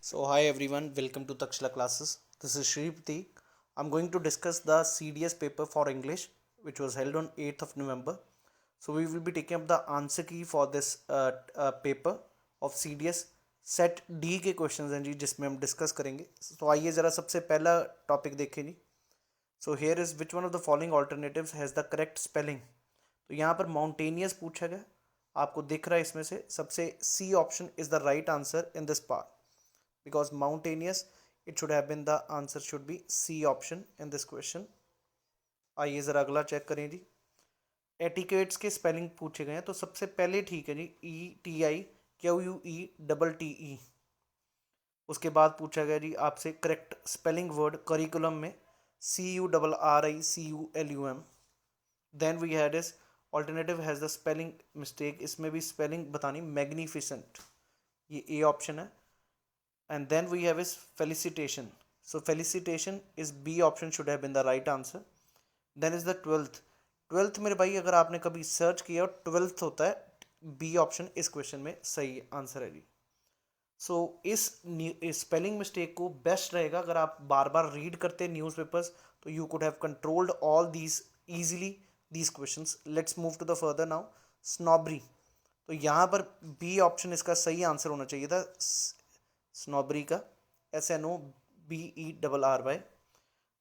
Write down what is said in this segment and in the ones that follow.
So hi everyone, welcome to Takshla classes. This is Shri Prateek. I'm going to discuss the CDS paper for English, which was held on 8th of November. So we will be taking up the answer key for this paper of CDS. Set D के questions हैं जी जिसमें हम discuss करेंगे. तो आइए ज़रा सबसे पहला टॉपिक देखें जी. So here is which one of the following alternatives has the correct spelling. तो यहाँ पर माउंटेनियस पूछा गया. आपको दिख रहा है इसमें से सबसे C option is the right answer in this part because mountainous it should have been the answer should be C option in this question. आइए ज़रा अगला चेक करें जी. एटिकेट्स के स्पेलिंग पूछे गए हैं तो सबसे पहले ठीक है जी ETIQUE उसके बाद पूछा गया जी आपसे करेक्ट स्पेलिंग वर्ड करिकुलम में CURRICULUM. Then we had is alternative has the spelling mistake. इसमें भी स्पेलिंग बतानी मैग्निफिसेंट, ये ए ऑप्शन है. And then we have is felicitation. So felicitation is B option should have been the right answer. Then is the 12th मेरे भाई अगर आपने कभी सर्च किया और 12th होता है बी ऑप्शन इस क्वेश्चन में सही आंसर है जी. सो इस स्पेलिंग मिस्टेक को बेस्ट रहेगा अगर आप बार बार रीड करते न्यूज़पेपर्स तो you could have controlled all these easily these questions. Let's move to the further now. Snobbery. तो यहाँ पर बी ऑप्शन इसका सही आंसर होना चाहिए था. स्नॉबरी का SNOBERRY.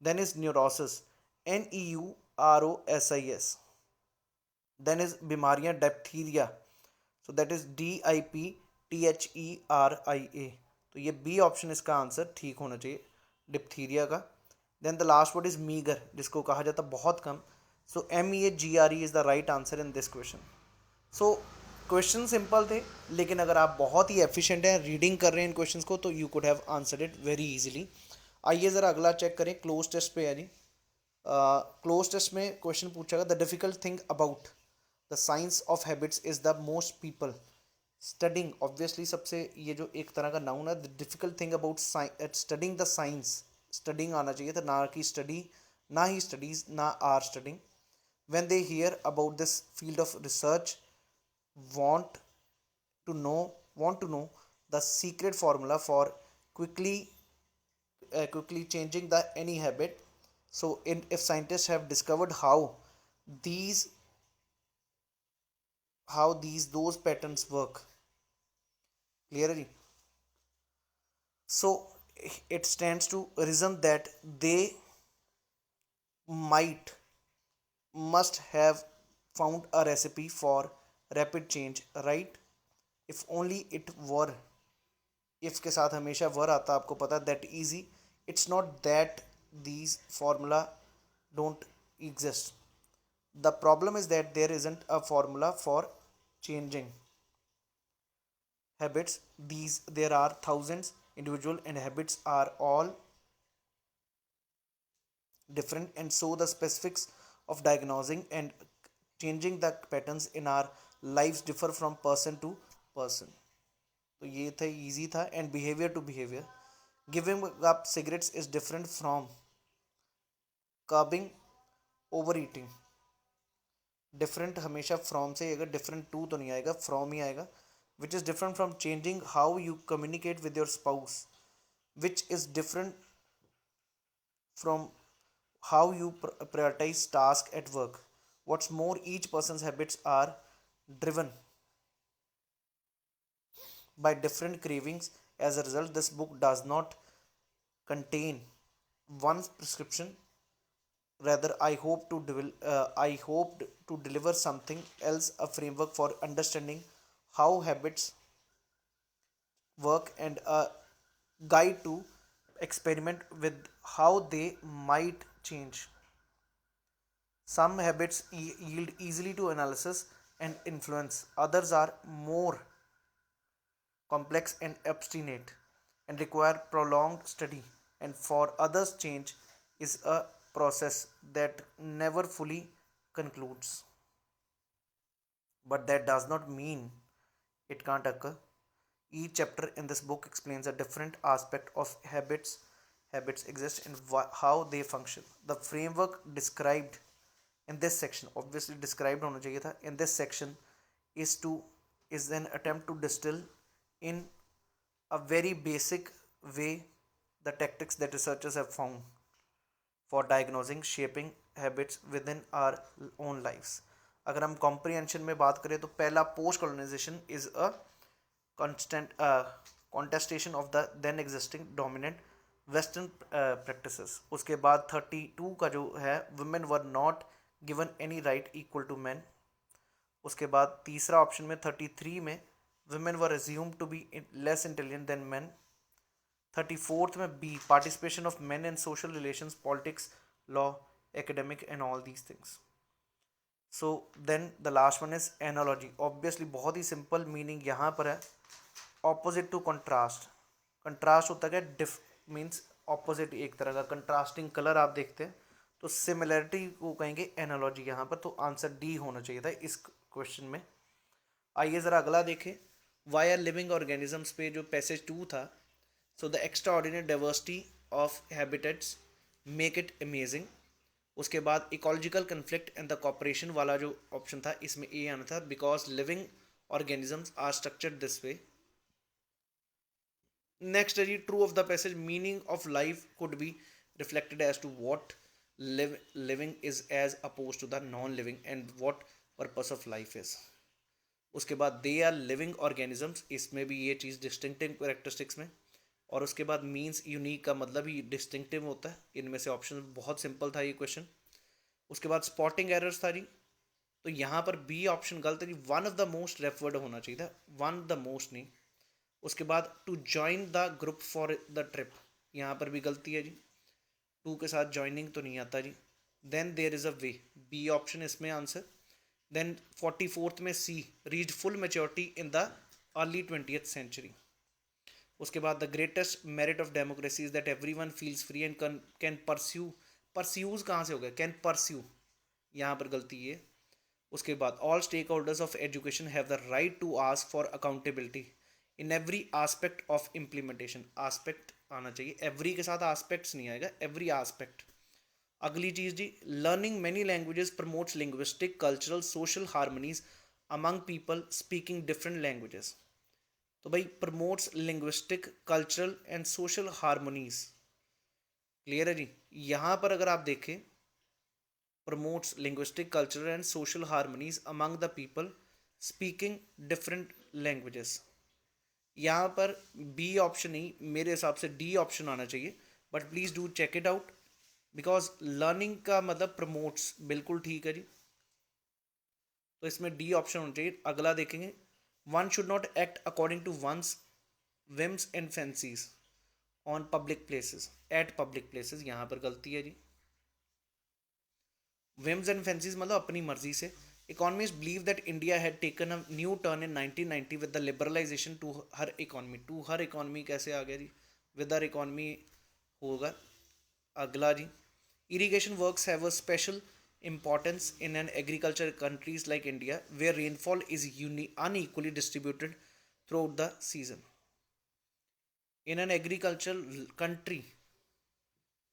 Then is neurosis NEUROSIS. Then is बीमारियां diphtheria. So that is DIPTHERIA. तो ये बी ऑप्शन इसका आंसर ठीक होना चाहिए डिप्थीरिया का. Then the last word is meagre जिसको कहा जाता बहुत कम. So MEAGRE is the right answer in this question. So question simple थे लेकिन अगर आप बहुत ही एफिशिएंट हैं रीडिंग कर रहे हैं इन क्वेश्चंस को तो you could have answered it very easily. आइए ज़रा अगला चेक करें. क्लोज टेस्ट पे है जी. क्लोज टेस्ट में क्वेश्चन पूछा गया the difficult thing about the science of habits is the most people studying. Obviously सबसे ये जो एक तरह का नाउन है the difficult thing about studying the science. Studying आना चाहिए था ना कि स्टडी, ना ही स्टडीज ना are studying. When they hear about this field of research want want to know the secret formula for quickly changing the any habit. So if scientists have discovered these how those patterns work clearly, so it stands to reason that they might must have found a recipe for rapid change, right? if only it were. if के साथ हमेशा वर आता आपको पता that easy. It's not that these formula don't exist. The problem is that there isn't a formula for changing habits. These there are thousands individual and habits are all different, and so the specifics of diagnosing and changing the patterns in our lives differ from person to person. तो ये था easy था. And behaviour to behaviour. Giving up cigarettes is different from curbing overeating. Different हमेशा from से आएगा, different to तो नहीं आएगा, फ्रॉम ही आएगा. Which is different from changing how you communicate with your spouse. Which is different from how you prioritize task at work. What's more, each person's habits are driven by different cravings. As a result, this book does not contain one prescription. Rather, I hoped to deliver something else, a framework for understanding how habits work and a guide to experiment with how they might change. Some habits yield easily to analysis and influence. Others are more complex and obstinate and require prolonged study. And for others, change is a process that never fully concludes. But that does not mean it can't occur. Each chapter in this book explains a different aspect of habits. Habits exist and how they function. The framework described in this section, obviously described होना चाहिए था, in this section is an attempt to distill in a very basic weigh the tactics that researchers have found for diagnosing shaping habits within our own lives. अगर हम comprehension में बात करें तो पहला post colonization is a constant contestation of the then existing dominant western practices. उसके बाद 32 का जो है women were not given any right equal to men. उसके बाद तीसरा ऑप्शन में 33 में women were assumed to be less intelligent than men. 34th में B participation of men in social relations, politics, law, academic and all these things. So then the last one is analogy. Obviously बहुत ही simple meaning यहाँ पर है opposite to contrast. contrast होता है diff means opposite, एक तरह का contrasting color आप देखते हैं तो similarity को कहेंगे analogy यहाँ पर. तो आंसर D होना चाहिए था इस क्वेश्चन में. आइए ज़रा अगला देखें. Why are living organisms पे जो पैसेज 2 था. So the extraordinary diversity of habitats make it amazing. उसके बाद ecological conflict and the cooperation वाला जो ऑप्शन था इसमें ए आना था because living organisms are structured this way. Next है जी true of the passage. meaning of life could be reflected as to what living is as opposed to the non-living and what purpose of life is. उसके बाद they are living organisms, इसमें भी ये चीज़ distinctive characteristics में. और उसके बाद means unique का मतलब ही डिस्टिंक्टिव होता है. इनमें से ऑप्शन बहुत सिंपल था ये क्वेश्चन. उसके बाद स्पॉटिंग एरर्स था जी. तो यहाँ पर बी ऑप्शन गलत है जी. One of the most referred होना चाहिए था, वन द मोस्ट नहीं. उसके बाद to join the group for the trip, यहाँ पर भी गलती है जी. टू के साथ ज्वाइनिंग तो नहीं आता जी. Then there is a way, B option इसमें आंसर. देन 44th में C reached full maturity in the early 20th century. उसके बाद the greatest merit of democracy is that everyone feels free and can pursue. Pursues कहाँ से हो गया, can pursue, यहाँ पर गलती है. उसके बाद all stakeholders of education have the right to ask for accountability in every aspect of implementation. Aspect आना चाहिए, एवरी के साथ आस्पेक्ट्स नहीं आएगा, एवरी आस्पेक्ट. अगली चीज़ जी, learning many languages promotes linguistic cultural social harmonies among people speaking different languages. तो भाई promotes linguistic cultural and social harmonies. Clear है जी. यहाँ पर अगर आप देखें promotes linguistic cultural and social harmonies among the people speaking different languages. यहाँ पर बी ऑप्शन नहीं, मेरे हिसाब से डी ऑप्शन आना चाहिए. But please do check it out because learning का मतलब प्रमोट्स, बिल्कुल ठीक है जी. तो इसमें डी ऑप्शन होना चाहिए. अगला देखेंगे. One should not act according to one's whims and fancies on public places. At public places यहाँ पर गलती है जी. whims and fancies मतलब अपनी मर्जी से. Economists believe that India had taken a new turn in 1990 with the liberalization to her economy. To her economy कैसे आ गया जी, with her economy होगा. अगला जी, irrigation works have a special importance in an agriculture countries like India where rainfall is unequally distributed throughout the season. In an agricultural country,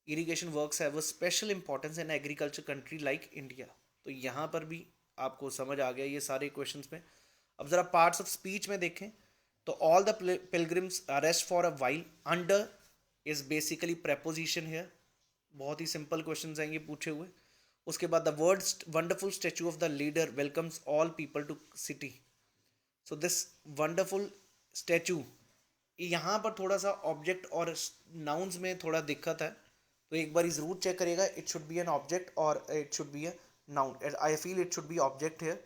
irrigation works have a special importance in agriculture country like India. तो यहाँ पर भी आपको समझ आ गया ये सारे questions में. अब ज़रा पार्ट्स ऑफ स्पीच में देखें तो all the pilgrims rest for a while. Under is basically preposition है. बहुत ही सिंपल क्वेश्चन हैं ये पूछे हुए. उसके बाद the word wonderful statue of the leader welcomes all people to city. So this wonderful statue, यहाँ पर थोड़ा सा ऑब्जेक्ट और नाउन्स में थोड़ा दिक्कत है, तो एक बार ज़रूर चेक करिएगा. It should be an object और it should be a noun. I feel it should be object here.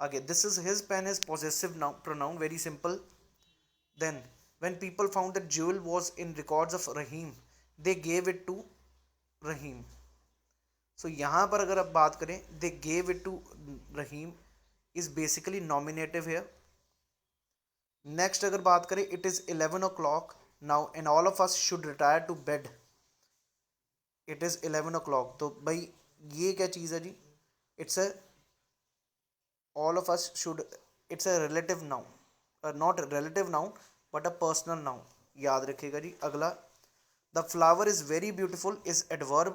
आगे this is his pen is possessive pronoun, very simple. Then when people found that jewel was in records of Rahim they gave it to Rahim. So यहाँ पर अगर आप बात करें they gave it to Rahim is basically nominative है. Next अगर बात करें it is 11 o'clock now and all of us should retire to bed. It is 11 o'clock. तो भाई ये क्या चीज़ है जी, it's a all of us should, it's a relative noun, not relative noun but a personal noun, याद रखिएगा जी. अगला the flower is very beautiful is adverb,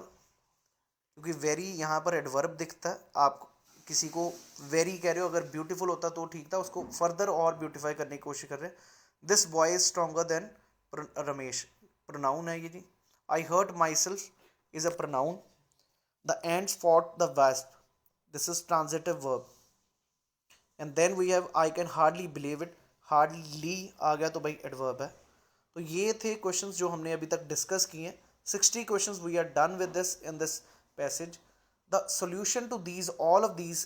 क्योंकि वेरी यहाँ पर एडवर्ब दिखता है. आप किसी को वेरी कह रहे हो, अगर ब्यूटीफुल होता तो ठीक था, उसको फर्दर और ब्यूटीफाई करने की कोशिश कर रहे हैं. This boy is stronger than Ramesh pronoun है ये जी। I hurt myself is a pronoun. The ants fought the wasp, this is transitive verb. And then we have I can hardly believe it, hardly आ गया तो भाई adverb है। तो ये थे क्वेश्चंस जो हमने अभी तक डिस्कस किए हैं। 60 questions we are done with this in this passage. The solution to these all of these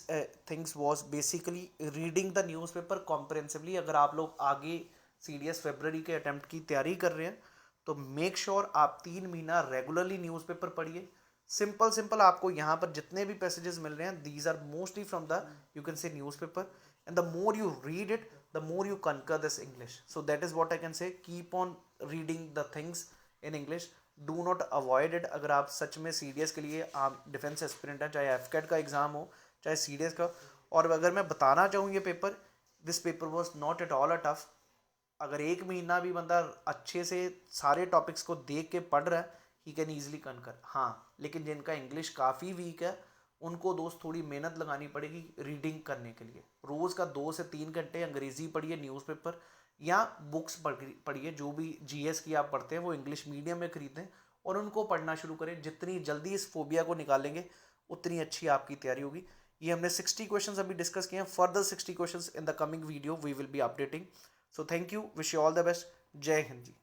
things was basically reading the newspaper comprehensively। अगर आप लोग आगे CDS फरवरी के अटेम्प्ट की तैयारी कर रहे हैं तो मेक श्योर आप 3 महीना रेगुलरली न्यूज़पेपर पढ़िए। सिंपल सिंपल आपको यहाँ पर जितने भी पैसेजेस मिल रहे हैं these are mostly from the you can say newspaper. And the more you read it the more you conquer this English। So that is what I can say, keep on reading the things in English, do not avoid it. अगर आप सच में CDS के लिए आप defence aspirant हैं, चाहे एफकेट का exam हो चाहे CDS का। और अगर मैं बताना चाहूँ ये paper, this paper was not at all a tough. अगर 1 महीना भी बंदा अच्छे से सारे टॉपिक्स को देख के पढ़ रहा है ही कैन ईजिली कनकर। हाँ, लेकिन जिनका इंग्लिश काफ़ी वीक है उनको दोस्त थोड़ी मेहनत लगानी पड़ेगी रीडिंग करने के लिए। रोज़ का 2 से 3 घंटे अंग्रेज़ी पढ़िए, न्यूज़पेपर या बुक्स पढ़िए। जो भी GS की आप पढ़ते हैं वो इंग्लिश मीडियम में खरीदें और उनको पढ़ना शुरू करें। जितनी जल्दी इस फोबिया को निकालेंगे उतनी अच्छी आपकी तैयारी होगी। ये हमने 60 क्वेश्चंस अभी डिस्कस किए हैं। Further 60 questions in the coming video we will be updating. So thank you, wish you all the best. जय हिंद जी।